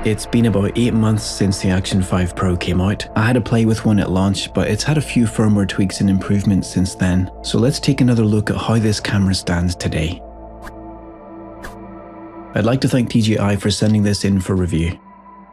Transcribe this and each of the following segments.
It's been about 8 months since the Action 5 Pro came out. I had a play with one at launch, but it's had a few firmware tweaks and improvements since then. So let's take another look at how this camera stands today. I'd like to thank DJI for sending this in for review.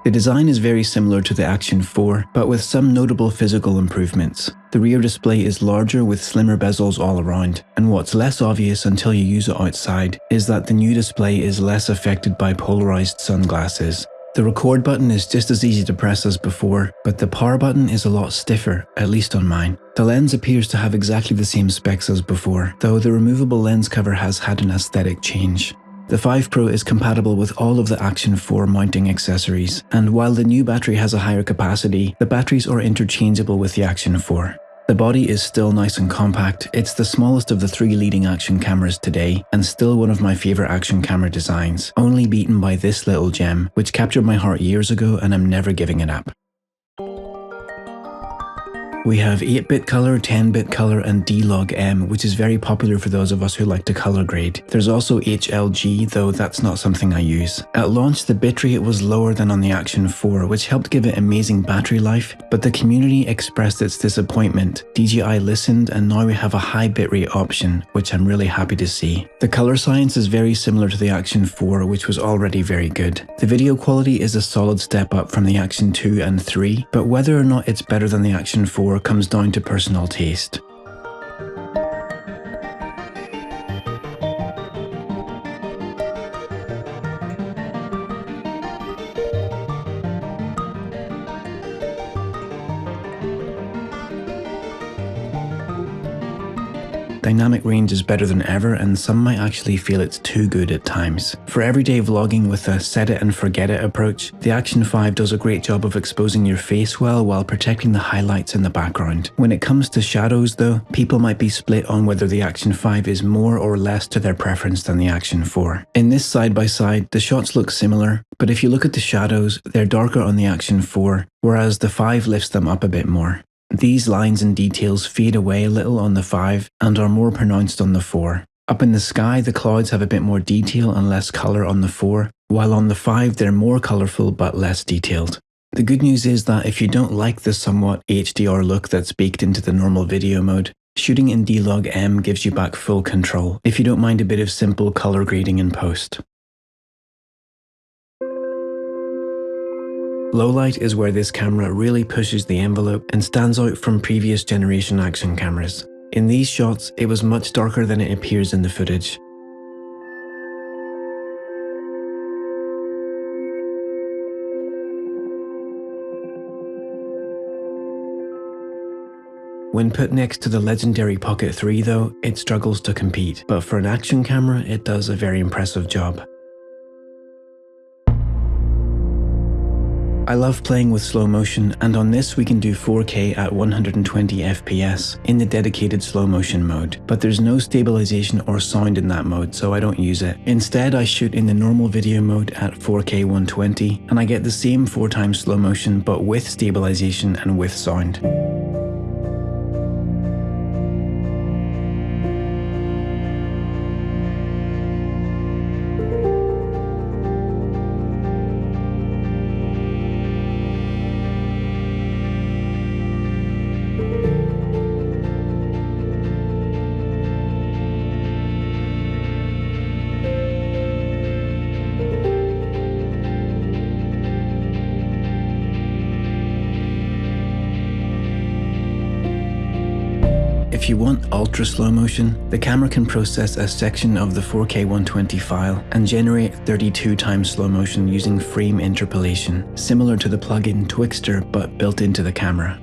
The design is very similar to the Action 4, but with some notable physical improvements. The rear display is larger with slimmer bezels all around, and what's less obvious until you use it outside is that the new display is less affected by polarized sunglasses. The record button is just as easy to press as before, but the power button is a lot stiffer, at least on mine. The lens appears to have exactly the same specs as before, though the removable lens cover has had an aesthetic change. The 5 Pro is compatible with all of the Action 4 mounting accessories, and while the new battery has a higher capacity, the batteries are interchangeable with the Action 4. The body is still nice and compact. It's the smallest of the 3 leading action cameras today, and still one of my favourite action camera designs, only beaten by this little gem, which captured my heart years ago and I'm never giving it up. We have 8-bit color, 10-bit color and D-Log-M, which is very popular for those of us who like to color grade. There's also HLG, though that's not something I use. At launch, the bitrate was lower than on the Action 4, which helped give it amazing battery life, but the community expressed its disappointment. DJI listened, and now we have a high bitrate option, which I'm really happy to see. The color science is very similar to the Action 4, which was already very good. The video quality is a solid step up from the Action 2 and 3, but whether or not it's better than the Action 4 comes down to personal taste. Dynamic range is better than ever, and some might actually feel it's too good at times. For everyday vlogging with a set it and forget it approach, the Action 5 does a great job of exposing your face well while protecting the highlights in the background. When it comes to shadows though, people might be split on whether the Action 5 is more or less to their preference than the Action 4. In this side by side, the shots look similar, but if you look at the shadows, they're darker on the Action 4, whereas the 5 lifts them up a bit more. These lines and details fade away a little on the 5 and are more pronounced on the 4. Up in the sky, the clouds have a bit more detail and less colour on the 4, while on the 5 they're more colourful but less detailed. The good news is that if you don't like the somewhat HDR look that's baked into the normal video mode, shooting in D-Log-M gives you back full control, if you don't mind a bit of simple colour grading in post. Low light is where this camera really pushes the envelope and stands out from previous generation action cameras. In these shots, it was much darker than it appears in the footage. When put next to the legendary Pocket 3 though, it struggles to compete, but for an action camera, it does a very impressive job. I love playing with slow motion, and on this we can do 4K at 120 FPS in the dedicated slow motion mode, but there's no stabilization or sound in that mode, so I don't use it. Instead, I shoot in the normal video mode at 4K 120, and I get the same 4x slow motion but with stabilization and with sound. If you want ultra slow motion, the camera can process a section of the 4K 120 file and generate 32x slow motion using frame interpolation, similar to the plugin Twixtor but built into the camera.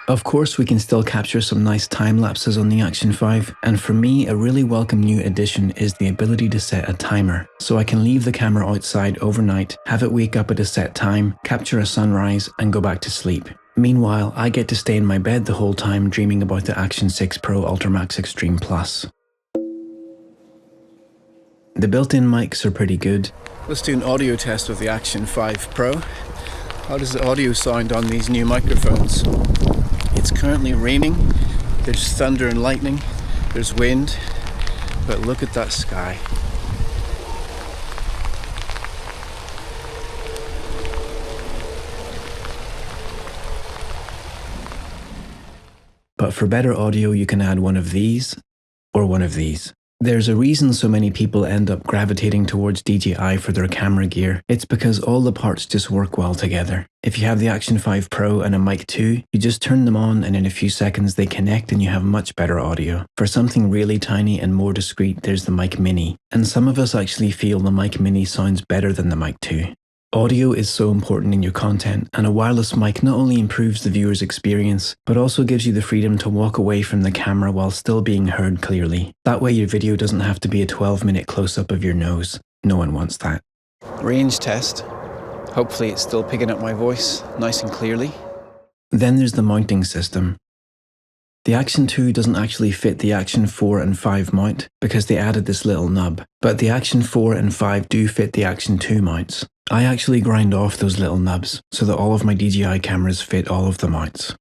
Of course, we can still capture some nice time lapses on the Action 5, and for me, a really welcome new addition is the ability to set a timer, so I can leave the camera outside overnight, have it wake up at a set time, capture a sunrise, and go back to sleep. Meanwhile, I get to stay in my bed the whole time dreaming about the Action 6 Pro Ultramax Extreme Plus. The built-in mics are pretty good. Let's do an audio test with the Action 5 Pro. How does the audio sound on these new microphones? It's currently raining, there's thunder and lightning, there's wind, but look at that sky. But for better audio, you can add one of these or one of these. There's a reason so many people end up gravitating towards DJI for their camera gear. It's because all the parts just work well together. If you have the Action 5 Pro and a Mic 2, you just turn them on and in a few seconds they connect and you have much better audio. For something really tiny and more discreet, there's the Mic Mini. And some of us actually feel the Mic Mini sounds better than the Mic 2. Audio is so important in your content, and a wireless mic not only improves the viewer's experience, but also gives you the freedom to walk away from the camera while still being heard clearly. That way your video doesn't have to be a 12-minute close-up of your nose. No one wants that. Range test. Hopefully it's still picking up my voice nice and clearly. Then there's the mounting system. The Action 2 doesn't actually fit the Action 4 and 5 mount because they added this little nub, but the Action 4 and 5 do fit the Action 2 mounts. I actually grind off those little nubs so that all of my DJI cameras fit all of the mounts.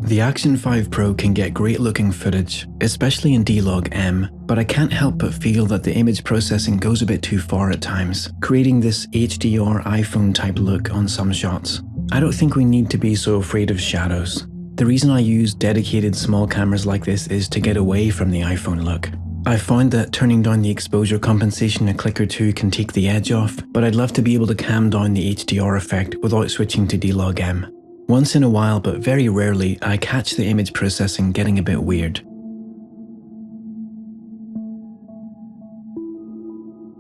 The Action 5 Pro can get great looking footage, especially in D-Log-M, but I can't help but feel that the image processing goes a bit too far at times, creating this HDR iPhone type look on some shots. I don't think we need to be so afraid of shadows. The reason I use dedicated small cameras like this is to get away from the iPhone look. I found that turning down the exposure compensation a click or two can take the edge off, but I'd love to be able to cam down the HDR effect without switching to D-Log-M. Once in a while, but very rarely, I catch the image processing getting a bit weird.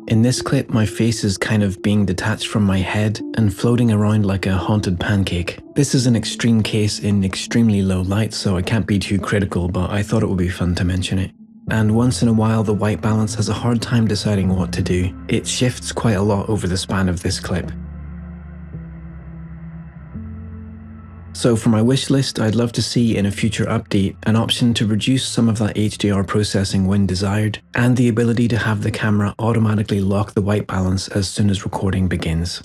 In this clip, my face is kind of being detached from my head and floating around like a haunted pancake. This is an extreme case in extremely low light, so I can't be too critical, but I thought it would be fun to mention it. And once in a while, the white balance has a hard time deciding what to do. It shifts quite a lot over the span of this clip. So for my wish list, I'd love to see in a future update an option to reduce some of that HDR processing when desired, and the ability to have the camera automatically lock the white balance as soon as recording begins.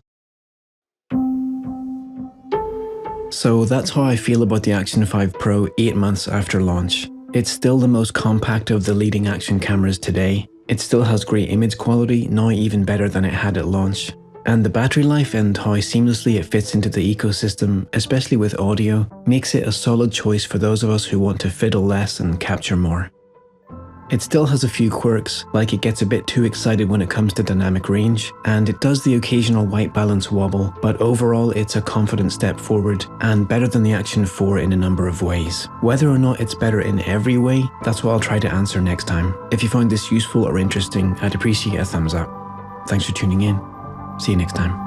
So that's how I feel about the Action 5 Pro 8 months after launch. It's still the most compact of the leading action cameras today. It still has great image quality, now even better than it had at launch. And the battery life and how seamlessly it fits into the ecosystem, especially with audio, makes it a solid choice for those of us who want to fiddle less and capture more. It still has a few quirks, like it gets a bit too excited when it comes to dynamic range, and it does the occasional white balance wobble, but overall it's a confident step forward, and better than the Action 4 in a number of ways. Whether or not it's better in every way, that's what I'll try to answer next time. If you found this useful or interesting, I'd appreciate a thumbs up. Thanks for tuning in. See you next time.